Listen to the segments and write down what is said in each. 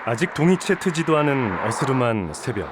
아직 동이 채 트지도 않은 어스름한 새벽.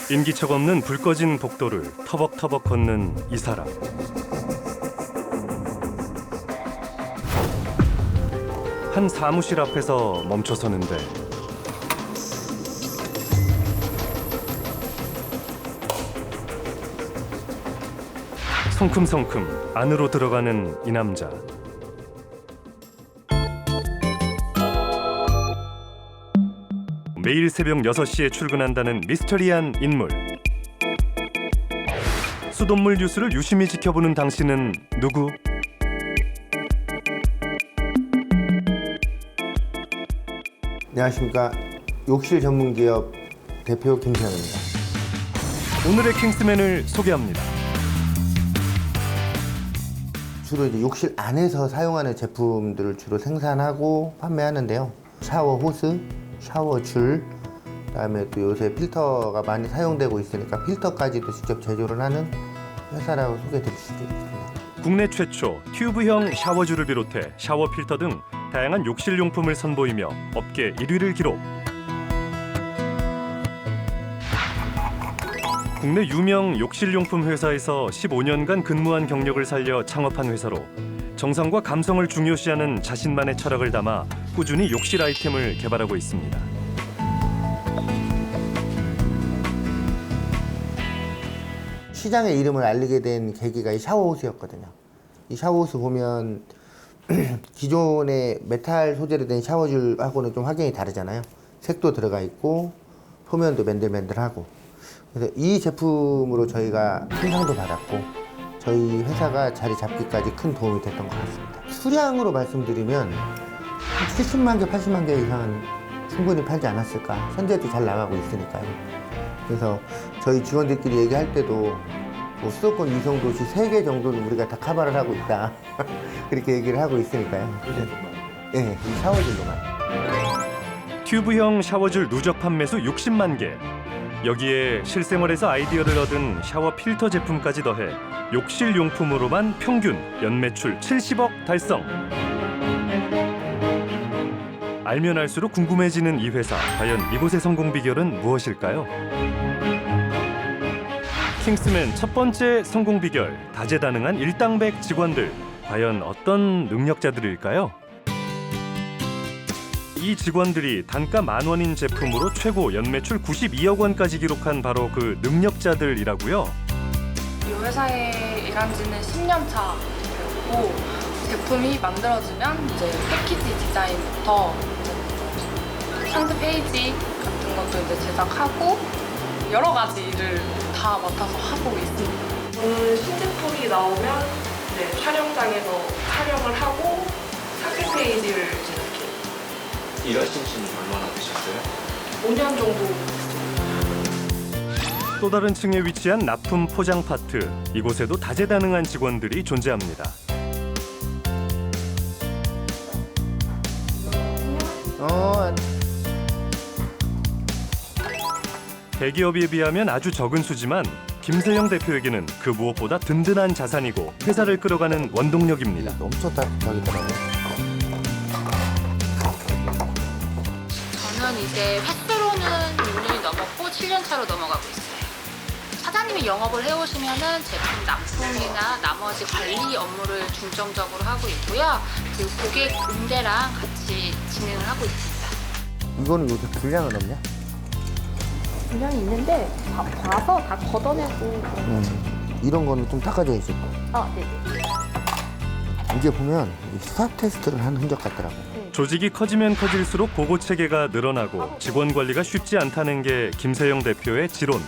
인기척 없는 불 꺼진 복도를 터벅터벅 걷는 이 사람. 한 사무실 앞에서 멈춰서는데 성큼성큼 안으로 들어가는 이 남자. 매일 새벽 6시에 출근한다는 미스터리한 인물. 수돗물 뉴스를 유심히 지켜보는 당신은 누구? 안녕하십니까. 욕실 전문기업 대표 김세영입니다. 오늘의 킹스맨을 소개합니다. 주로 이제 욕실 안에서 사용하는 제품들을 주로 생산하고 판매하는데요. 샤워 호스, 샤워 줄, 그다음에 또 요새 필터가 많이 사용되고 있으니까 필터까지도 직접 제조를 하는 회사라고 소개드릴 수 있습니다. 국내 최초 튜브형 샤워줄을 비롯해 샤워 필터 등 다양한 욕실 용품을 선보이며 업계 1위를 기록. 국내 유명 욕실 용품 회사에서 15년간 근무한 경력을 살려 창업한 회사로 정성과 감성을 중요시하는 자신만의 철학을 담아 꾸준히 욕실 아이템을 개발하고 있습니다. 시장의 이름을 알리게 된 계기가 이 샤워호스였거든요. 이 샤워호스 보면 기존의 메탈 소재로 된 샤워줄하고는 좀 확연히 다르잖아요. 색도 들어가 있고 표면도 맨들맨들하고. 그래서 이 제품으로 저희가 신상도 받았고 저희 회사가 자리 잡기까지 큰 도움이 됐던 것 같습니다. 수량으로 말씀드리면 70만 개, 80만 개 이상은 충분히 팔지 않았을까. 현재도 잘 나가고 있으니까요. 그래서 저희 직원들끼리 얘기할 때도 뭐 수도권 위성도시 3개 정도는 우리가 다 커버를 하고 있다. 그렇게 얘기를 하고 있으니까요. 네, 이 샤워줄로만. 튜브형 샤워줄 누적 판매수 60만 개. 여기에 실생활에서 아이디어를 얻은 샤워 필터 제품까지 더해 욕실 용품으로만 평균 연매출 70억 달성. 알면 알수록 궁금해지는 이 회사. 과연 이곳의 성공 비결은 무엇일까요? 킹스맨 첫 번째 성공 비결. 다재다능한 일당백 직원들. 과연 어떤 능력자들일까요? 이 직원들이 단가 10,000원인 제품으로 최고 연매출 92억 원까지 기록한 바로 그 능력자들이라고요. 이 회사에 일한 지는 10년 차 되었고 제품이 만들어지면 이제 패키지 디자인부터 상세 페이지 같은 것도 이제 제작하고 여러 가지 일을 다 맡아서 하고 있습니다. 저는 신제품이 나오면 이제 촬영장에서 촬영을 하고 상세 페이지를 제작해요. 일하신 지는 얼마나 되셨어요? 5년 정도. 또 다른 층에 위치한 납품 포장 파트. 이곳에도 다재다능한 직원들이 존재합니다. 대기업에 비하면 아주 적은 수지만 김세영 대표에게는 그 무엇보다 든든한 자산이고 회사를 끌어가는 원동력입니다. 엄청 따뜻하더라고요. 저는 이제 횟수로는 6년이 넘었고 7년 차로 넘어가고 있어요. 사장님이 영업을 해오시면은 제품 납품이나 나머지 관리 업무를 중점적으로 하고 있고요. 그리고 고객 응대랑 같이 진행을 하고 있습니다. 이거는 요새 분량은 없냐? 분량이 있는데 봐서 다 걷어내고. 이런 거는 좀 닦아줘야지. 네네. 이게 보면 수압 테스트를 한 흔적 같더라고. 조직이 커지면 커질수록 보고 체계가 늘어나고 직원 관리가 쉽지 않다는 게 김세영 대표의 지론.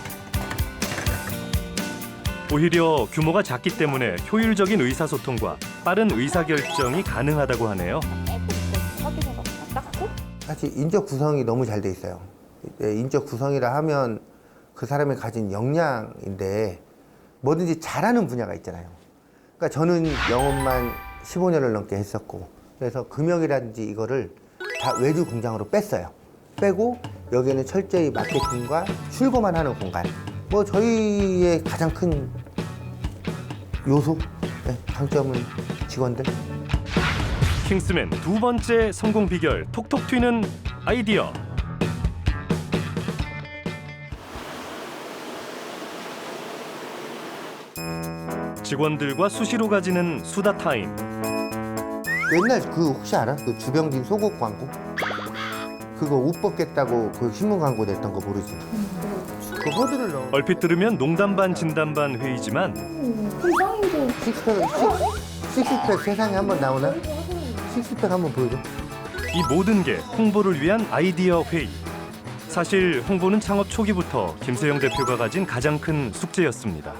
오히려 규모가 작기 때문에 효율적인 의사소통과 빠른 의사결정이 가능하다고 하네요. 확인해서 다 닦고. 사실 인적 구성이 너무 잘 돼 있어요. 인적 구성이라 하면 그 사람이 가진 역량인데 뭐든지 잘하는 분야가 있잖아요. 그러니까 저는 영업만 15년을 넘게 했었고 그래서 금형이라든지 이거를 다 외주 공장으로 뺐어요. 빼고 여기는 철저히 마케팅과 출고만 하는 공간. 뭐 저희의 가장 큰 요소 네, 강점은 직원들. 킹스맨 두 번째 성공 비결, 톡톡 튀는 아이디어. 직원들과 수시로 가지는 수다 타임. 옛날 그 혹시 알아? 그 주병진 속옷 광고? 그거 옷 벗겠다고 그 신문 광고 냈던 거 모르지? 그 호두를 넣어. 얼핏 들으면 농담 반 진담 반 회의지만 식스팩 세상에 한 번 나오나? 식스팩 한번 보여줘. 이 모든 게 홍보를 위한 아이디어 회의. 사실 홍보는 창업 초기부터 김세영 대표가 가진 가장 큰 숙제였습니다.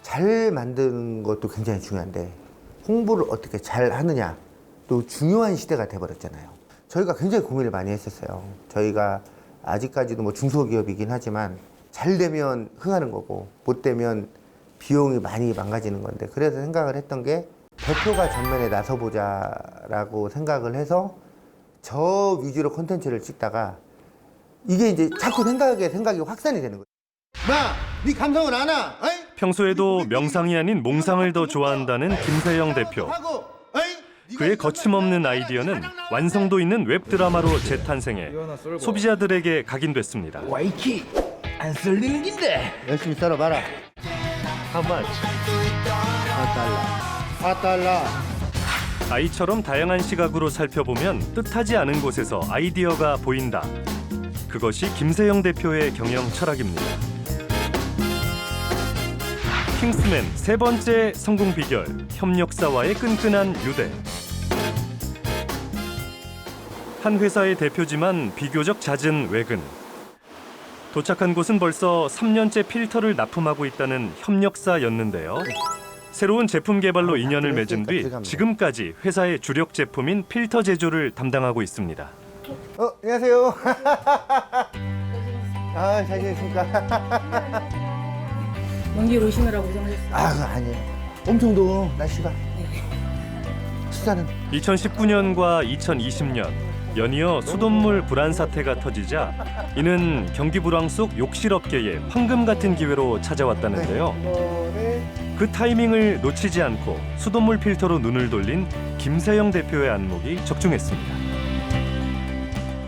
잘 만드는 것도 굉장히 중요한데 홍보를 어떻게 잘 하느냐 또 중요한 시대가 돼버렸잖아요. 저희가 굉장히 고민을 많이 했었어요. 저희가 아직까지도 뭐 중소기업이긴 하지만 잘 되면 흥하는 거고 못 되면 비용이 많이 망가지는 건데, 그래서 생각을 했던 게 대표가 전면에 나서보자라고 생각을 해서 저 위주로 콘텐츠를 찍다가 이게 이제 자꾸 생각이 확산이 되는 거예요. 마, 네 감성을 아나? 어이? 평소에도 명상이 아닌 몽상을 더 좋아한다는 김세영 대표. 하고, 어이? 그의 거침없는 아이디어는 완성도 있는 웹드라마로 재탄생해 소비자들에게 각인됐습니다. 와이키 안 썰리는 긴데. 열심히 썰어봐라. How much? 4달러. 아이처럼 다양한 시각으로 살펴보면 뜻하지 않은 곳에서 아이디어가 보인다. 그것이 김세영 대표의 경영 철학입니다. 킹스맨 세 번째 성공 비결, 협력사와의 끈끈한 유대. 한 회사의 대표지만 비교적 잦은 외근. 도착한 곳은 벌써 3년째 필터를 납품하고 있다는 협력사였는데요. 새로운 제품 개발로 인연을 맺은 뒤 지금까지 회사의 주력 제품인 필터 제조를 담당하고 있습니다. 안녕하세요. 아, 잘 지냈습니까? 먼 길 오시느라고 고생하셨어요. 아니에요. 엄청 더워, 날씨가. 식사는? 2019년과 2020년 연이어 수돗물 불안 사태가 터지자 이는 경기 불황 속 욕실업계의 황금 같은 기회로 찾아왔다는데요. 그 타이밍을 놓치지 않고 수돗물 필터로 눈을 돌린 김세영 대표의 안목이 적중했습니다.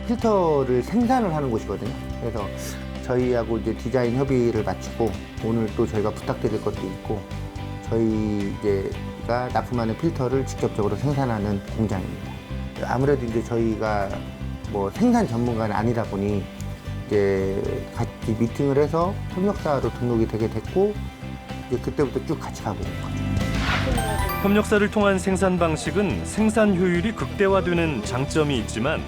필터를 생산을 하는 곳이거든요. 그래서 저희하고 이제 디자인 협의를 마치고 오늘 또 저희가 부탁드릴 것도 있고, 저희가 납품하는 필터를 직접적으로 생산하는 공장입니다. 아무래도 이제 저희가 뭐 생산 전문가는 아니다 보니 이제 같이 미팅을 해서 협력사로 등록이 되게 됐고, 이제 그때부터 쭉 같이 가고 있는 거죠. 협력사를 통한 생산 방식은 생산 효율이 극대화되는 장점이 있지만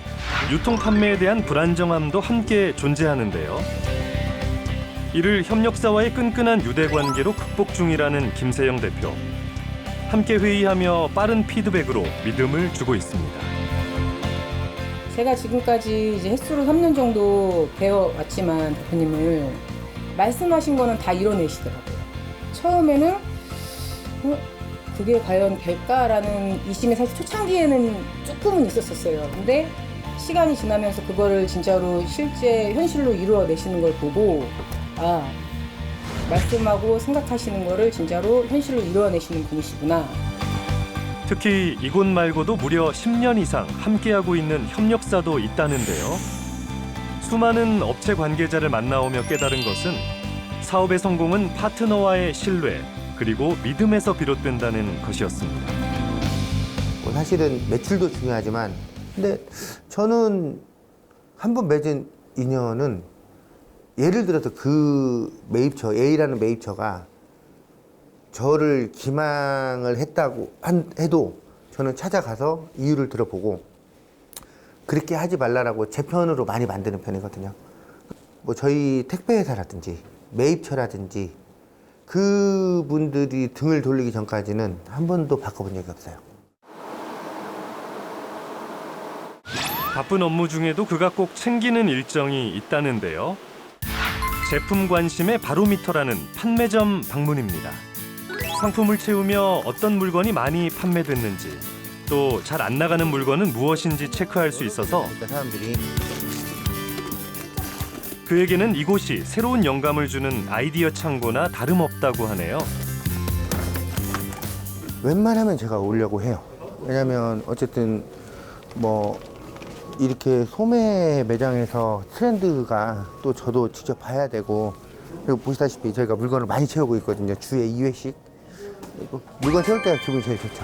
유통 판매에 대한 불안정함도 함께 존재하는데요. 이를 협력사와의 끈끈한 유대 관계로 극복 중이라는 김세영 대표. 함께 회의하며 빠른 피드백으로 믿음을 주고 있습니다. 제가 지금까지 이제 횟수로 3년 정도 배워왔지만 대표님을 말씀하신 거는 다 이뤄내시더라고요. 처음에는 그게 과연 될까라는 이심이 사실 초창기에는 조금은 있었어요. 근데 시간이 지나면서 그거를 진짜로 실제 현실로 이루어내시는 걸 보고, 아, 말씀하고 생각하시는 거를 진짜로 현실로 이루어내시는 분이시구나. 특히 이곳 말고도 무려 10년 이상 함께하고 있는 협력사도 있다는데요. 수많은 업체 관계자를 만나오며 깨달은 것은 사업의 성공은 파트너와의 신뢰 그리고 믿음에서 비롯된다는 것이었습니다. 사실은 매출도 중요하지만, 근데 저는 한 번 맺은 인연은 예를 들어서 그 매입처, A라는 매입처가 저를 기망을 했다고 해도 저는 찾아가서 이유를 들어보고 그렇게 하지 말라라고 제 편으로 많이 만드는 편이거든요. 뭐 저희 택배회사라든지 매입처라든지 그분들이 등을 돌리기 전까지는 한 번도 바꿔본 적이 없어요. 바쁜 업무 중에도 그가 꼭 챙기는 일정이 있다는데요. 제품 관심의 바로미터라는 판매점 방문입니다. 상품을 채우며 어떤 물건이 많이 판매됐는지, 또 잘 안 나가는 물건은 무엇인지 체크할 수 있어서 그러니까 사람들이 그에게는 이곳이 새로운 영감을 주는 아이디어 창고나 다름없다고 하네요. 웬만하면 제가 오려고 해요. 왜냐면 어쨌든 뭐 이렇게 소매 매장에서 트렌드가 또 저도 직접 봐야 되고, 그리고 보시다시피 저희가 물건을 많이 채우고 있거든요. 주에 2회씩. 물건 채울 때가 기분이 제일 좋죠.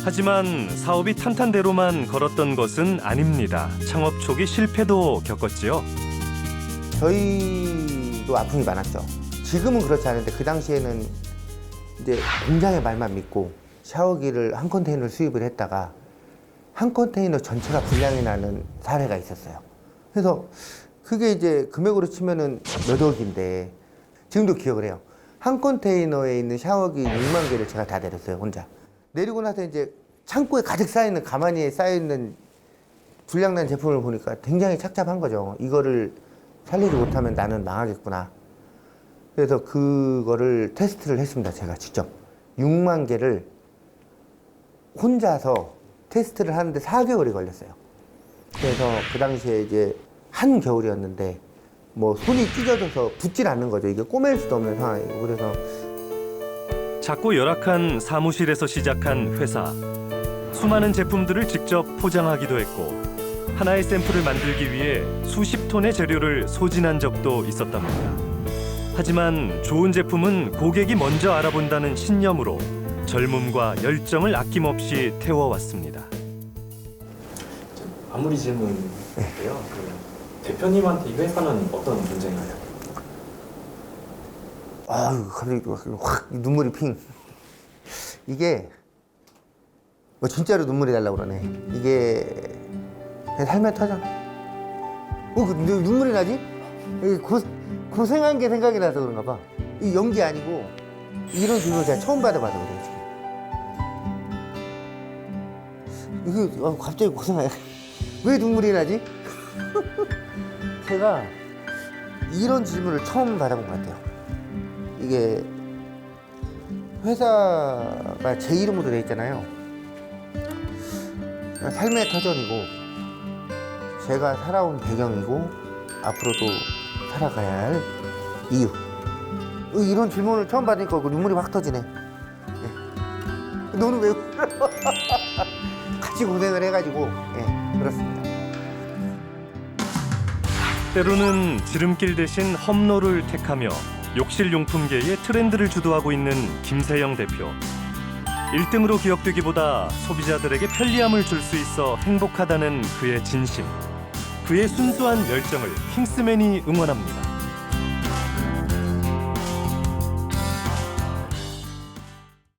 하지만 사업이 탄탄대로만 걸었던 것은 아닙니다. 창업 초기 실패도 겪었지요. 저희도 아픔이 많았죠. 지금은 그렇지 않은데 그 당시에는 이제 공장의 말만 믿고 샤워기를 한 컨테이너 수입을 했다가 한 컨테이너 전체가 불량이 나는 사례가 있었어요. 그래서 그게 이제 금액으로 치면은 몇 억인데, 지금도 기억을 해요. 한 컨테이너에 있는 샤워기 6만 개를 제가 다 내렸어요, 혼자. 내리고 나서 이제 창고에 가득 쌓여있는, 가만히 쌓여있는 불량난 제품을 보니까 굉장히 착잡한 거죠. 이거를 살리지 못하면 나는 망하겠구나. 그래서 그거를 테스트를 했습니다, 제가 직접. 6만 개를 혼자서 테스트를 하는데 4개월이 걸렸어요. 그래서 그 당시에 이제 한겨울이었는데 뭐 손이 찢어져서 붙질 않는 거죠. 이게 꼬맬 수도 없는 상황이고. 그래서 작고 열악한 사무실에서 시작한 회사. 수많은 제품들을 직접 포장하기도 했고 하나의 샘플을 만들기 위해 수십 톤의 재료를 소진한 적도 있었답니다. 하지만 좋은 제품은 고객이 먼저 알아본다는 신념으로 젊음과 열정을 아낌없이 태워왔습니다. 마무리 질문인데요. 그 대표님한테 이 회사는 어떤 존재인가요? 아유, 갑자기 확 눈물이 핑. 이게 뭐 진짜로 눈물이 날라 그러네. 이게 그냥 삶의 터전. 근데 눈물이 나지? 이게 고생한 게 생각이 나서 그런가 봐. 이 연기 아니고 이런 기분을 제가 처음 받아봐서 그래요, 지금. 이게 갑자기 고생해. 왜 눈물이 나지? 제가 이런 질문을 처음 받아본 것 같아요. 이게 회사가 제 이름으로 돼 있잖아요. 삶의 터전이고 제가 살아온 배경이고 앞으로도 살아가야 할 이유. 이런 질문을 처음 받으니까 눈물이 확 터지네. 네. 너는 왜 울어? 같이 고생을 해가지고. 네, 그렇습니다. 때로는 지름길 대신 험로를 택하며 욕실용품계의 트렌드를 주도하고 있는 김세영 대표. 1등으로 기억되기보다 소비자들에게 편리함을 줄 수 있어 행복하다는 그의 진심. 그의 순수한 열정을 킹스맨이 응원합니다.